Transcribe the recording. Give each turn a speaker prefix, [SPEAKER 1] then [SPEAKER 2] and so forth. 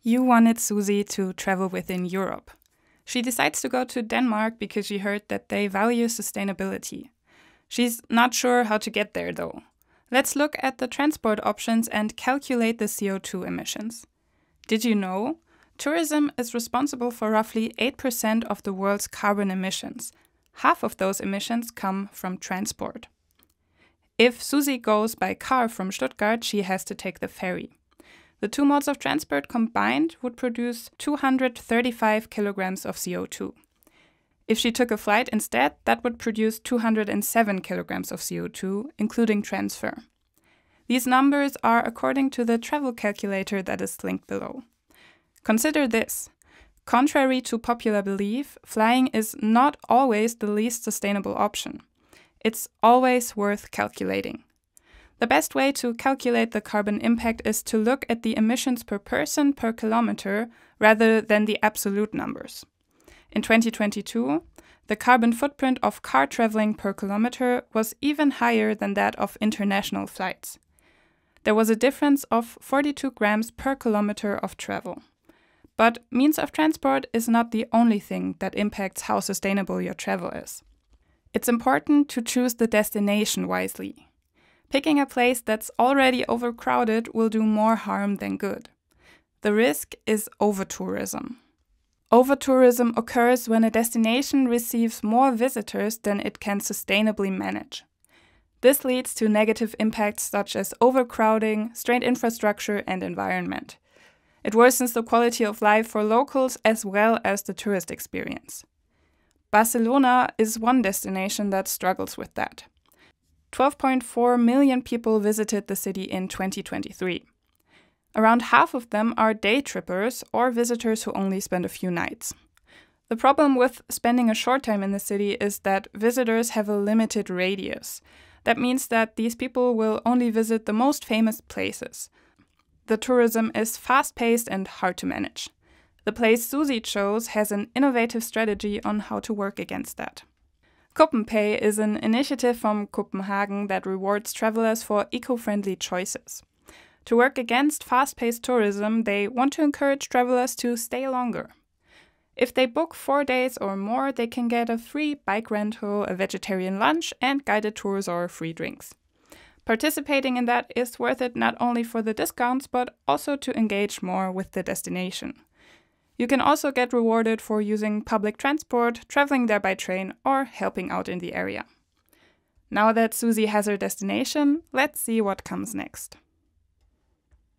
[SPEAKER 1] You wanted Susie to travel within Europe. She decides to go to Denmark because she heard that they value sustainability. She's not sure how to get there, though. Let's look at the transport options and calculate the CO2 emissions. Did you know? Tourism is responsible for roughly 8% of the world's carbon emissions. Half of those emissions come from transport. If Susie goes by car from Stuttgart, she has to take the ferry. The two modes of transport combined would produce 235 kilograms of CO2. If she took a flight instead, that would produce 207 kilograms of CO2, including transfer. These numbers are according to the travel calculator that is linked below. Consider this. Contrary to popular belief, flying is not always the least sustainable option. It's always worth calculating. The best way to calculate the carbon impact is to look at the emissions per person per kilometer rather than the absolute numbers. In 2022, the carbon footprint of car traveling per kilometer was even higher than that of international flights. There was a difference of 42 grams per kilometer of travel. But means of transport is not the only thing that impacts how sustainable your travel is. It's important to choose the destination wisely. Picking a place that's already overcrowded will do more harm than good. The risk is over-tourism. Over-tourism occurs when a destination receives more visitors than it can sustainably manage. This leads to negative impacts such as overcrowding, strained infrastructure, and environment. It worsens the quality of life for locals as well as the tourist experience. Barcelona is one destination that struggles with that. 12.4 million people visited the city in 2023. Around half of them are day trippers or visitors who only spend a few nights. The problem with spending a short time in the city is that visitors have a limited radius. That means that these people will only visit the most famous places. The tourism is fast-paced and hard to manage. The place Susie chose has an innovative strategy on how to work against that. CopenPay is an initiative from Copenhagen that rewards travelers for eco-friendly choices. To work against fast-paced tourism, they want to encourage travelers to stay longer. If they book 4 days or more, they can get a free bike rental, a vegetarian lunch, and guided tours or free drinks. Participating in that is worth it not only for the discounts, but also to engage more with the destination. You can also get rewarded for using public transport, traveling there by train, or helping out in the area. Now that Susie has her destination, let's see what comes next.